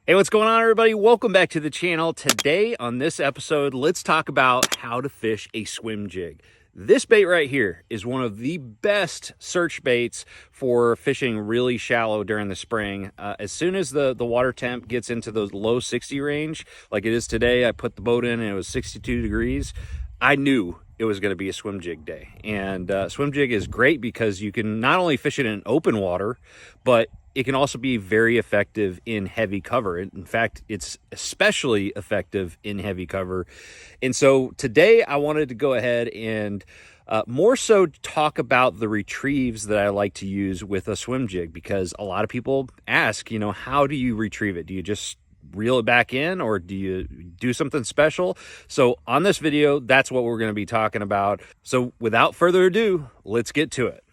Hey, what's going on, everybody? Welcome back to the channel. Today on this episode, let's talk about how to fish a swim jig. This bait right here is one of the best search baits for fishing really shallow during the spring. As soon as the water temp gets into those low 60 range, like it is today, I put the boat in and it was 62 degrees. I knew it was going to be a swim jig day. And swim jig is great because you can not only fish it in open water, but it can also be very effective in heavy cover. In fact, it's especially effective in heavy cover. And so today I wanted to go ahead and more so talk about the retrieves that I like to use with a swim jig, because a lot of people ask, how do you retrieve it? Do you just reel it back in, or do you do something special? So on this video, that's what we're going to be talking about. So without further ado, let's get to it.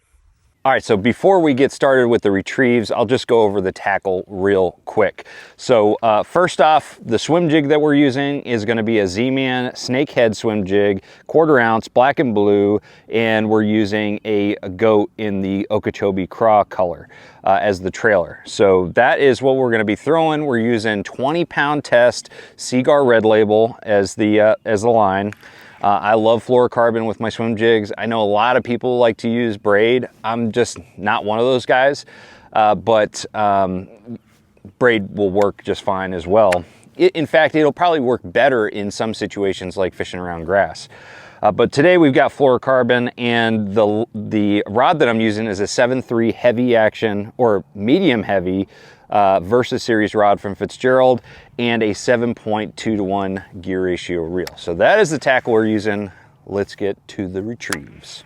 All right, so before we get started with the retrieves, I'll just go over the tackle real quick. So first off, the swim jig that we're using is going to be a Z-Man snakehead swim jig, 1/4 ounce, black and blue, and we're using a goat in the Okeechobee craw color as the trailer. So that is what we're going to be throwing. We're using 20-pound test Seaguar Red Label as the line. I love fluorocarbon with my swim jigs. I know a lot of people like to use braid. I'm just not one of those guys, but braid will work just fine as well. In fact, it'll probably work better in some situations like fishing around grass. But today we've got fluorocarbon, and the rod that I'm using is a 7.3 heavy action or medium heavy Versus series rod from Fitzgerald, and a 7.2-to-1 gear ratio reel. So that is the tackle we're using. Let's get to the retrieves.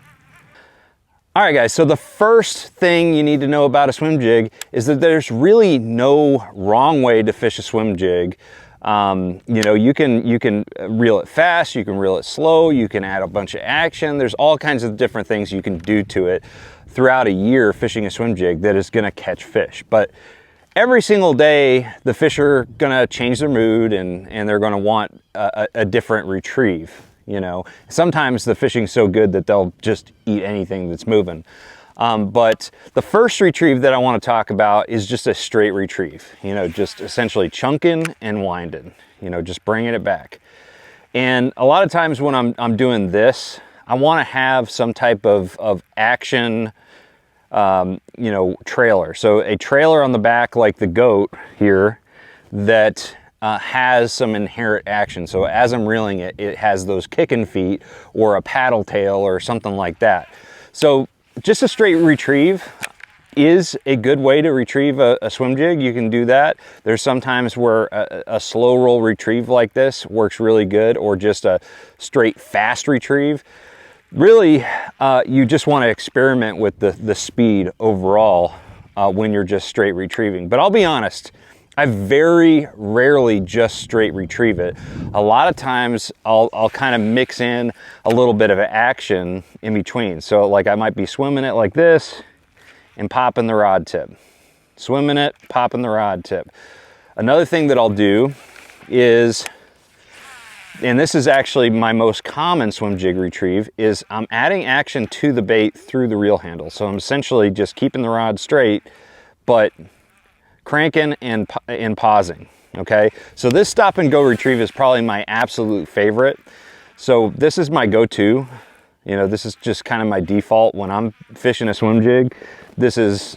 All right, guys, so the first thing you need to know about a swim jig is that there's really no wrong way to fish a swim jig. You can reel it fast, you can reel it slow, you can add a bunch of action. There's all kinds of different things you can do to it throughout a year fishing a swim jig that is gonna catch fish. But every single day, the fish are gonna change their mood and they're gonna want a different retrieve. Sometimes the fishing's so good that they'll just eat anything that's moving. But the first retrieve that I want to talk about is just a straight retrieve, just essentially chunking and winding, just bringing it back. And a lot of times when I'm doing this, I want to have some type of action, trailer. So a trailer on the back like the goat here that has some inherent action. So as I'm reeling it, it has those kicking feet or a paddle tail or something like that. So just a straight retrieve is a good way to retrieve a swim jig. You can do that. There's sometimes where a slow roll retrieve like this works really good, or just a straight fast retrieve. Really, you just want to experiment with the speed overall when you're just straight retrieving. But I'll be honest, I very rarely just straight retrieve it. A lot of times I'll kind of mix in a little bit of action in between. So like I might be swimming it like this and popping the rod tip. Swimming it, popping the rod tip. Another thing that I'll do is, and this is actually my most common swim jig retrieve, is I'm adding action to the bait through the reel handle. So I'm essentially just keeping the rod straight, but cranking and pausing, okay? So this stop and go retrieve is probably my absolute favorite. So this is my go-to. This is just kind of my default when I'm fishing a swim jig. This is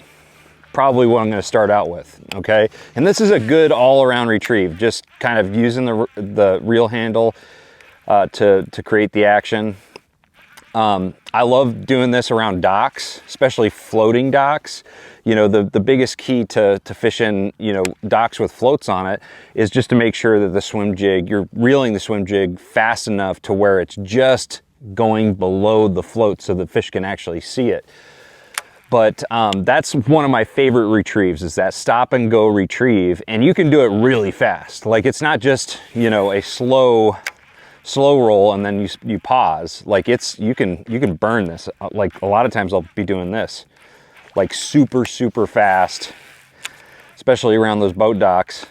probably what I'm going to start out with, okay? And this is a good all-around retrieve, just kind of using the reel handle to create the action. I love doing this around docks, especially floating docks. The biggest key to fishing, docks with floats on it is just to make sure that the swim jig, you're reeling the swim jig fast enough to where it's just going below the float so the fish can actually see it. But that's one of my favorite retrieves, is that stop and go retrieve. And you can do it really fast. Like, it's not just, a slow roll and then you pause. Like, you can burn this. Like, a lot of times I'll be doing this like super fast, especially around those boat docks,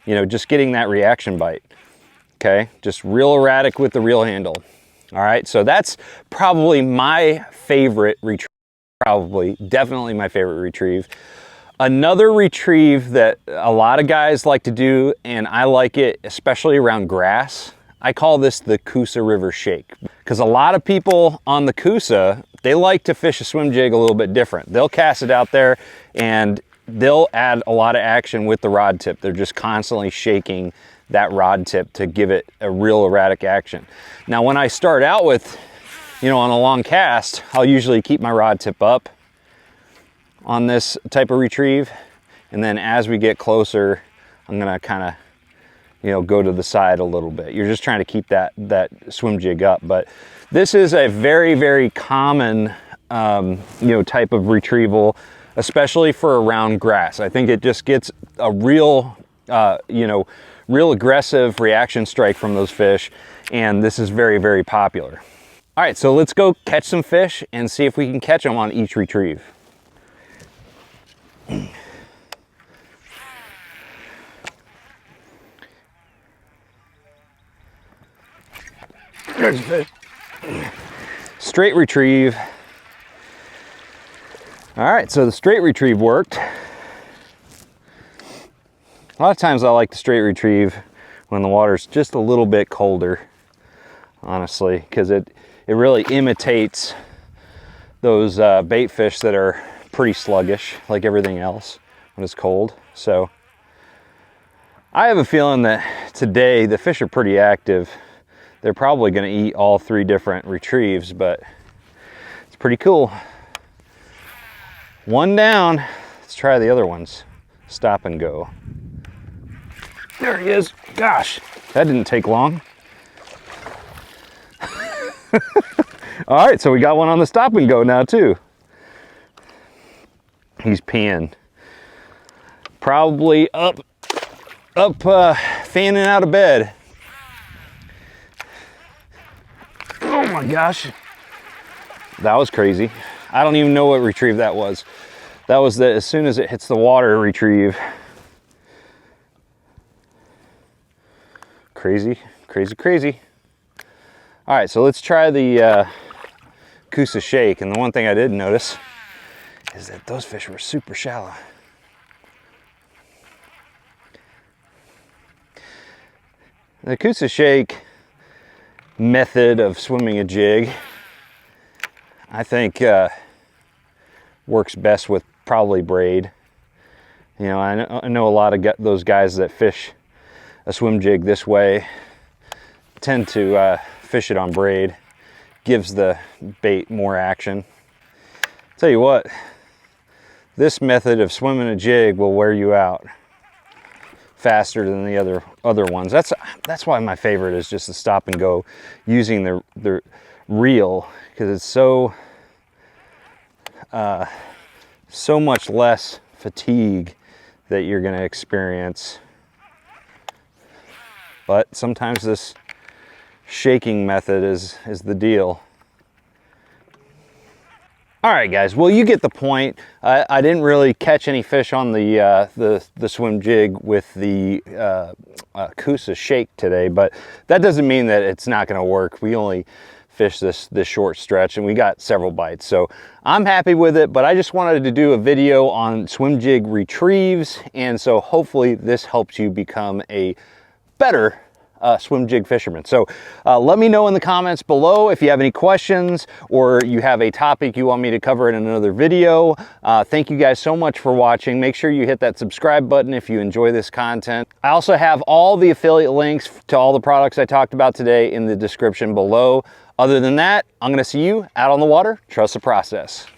just getting that reaction bite. Okay, just real erratic with the reel handle. All right, so that's probably my favorite retrieve, definitely my favorite retrieve. Another retrieve that a lot of guys like to do, and I like it especially around grass, I call this the Cusa River Shake. Because a lot of people on the Cusa, they like to fish a swim jig a little bit different. They'll cast it out there and they'll add a lot of action with the rod tip. They're just constantly shaking that rod tip to give it a real erratic action. Now when I start out with, you know, on a long cast, I'll usually keep my rod tip up on this type of retrieve, and then as we get closer, I'm gonna kind of, you know, go to the side a little bit. You're just trying to keep that swim jig up. But this is a very, very common, you know, type of retrieval, especially for around grass. I think it just gets a real, you know, real aggressive reaction strike from those fish, and this is very, very popular. All right, so let's go catch some fish and see if we can catch them on each retrieve. There's a fish. Straight retrieve. All right, so the straight retrieve worked. A lot of times I like the straight retrieve when the water's just a little bit colder, honestly, because it really imitates those bait fish that are pretty sluggish, like everything else when it's cold. So I have a feeling that today the fish are pretty active. They're probably going to eat all 3 different retrieves, but it's pretty cool. One down. Let's try the other ones. Stop and go. There he is. Gosh, that didn't take long. All right, so we got one on the stop and go now too. He's peeing. Probably up fanning out of bed. Oh my gosh. That was crazy. I don't even know what retrieve that was. That was the as soon as it hits the water retrieve. Crazy, crazy, crazy. All right, so let's try the Cusa Shake. And the one thing I did notice is that those fish were super shallow. The Cusa Shake method of swimming a jig, I think works best with probably braid. You know, I know a lot of those guys that fish a swim jig this way tend to fish it on braid. Gives the bait more action. Tell you what, this method of swimming a jig will wear you out faster than the other ones. That's why my favorite is just the stop and go, using the reel, because it's so much less fatigue that you're going to experience. But sometimes this shaking method is the deal. All right, guys. Well, you get the point. I didn't really catch any fish on the swim jig with the Cusa Shake today, but that doesn't mean that it's not going to work. We only fished this short stretch, and we got several bites, so I'm happy with it. But I just wanted to do a video on swim jig retrieves, and so hopefully this helps you become a better swim jig fisherman. So let me know in the comments below if you have any questions or you have a topic you want me to cover in another video. Thank you guys so much for watching. Make sure you hit that subscribe button if you enjoy this content. I also have all the affiliate links to all the products I talked about today in the description below. Other than that, I'm going to see you out on the water. Trust the process.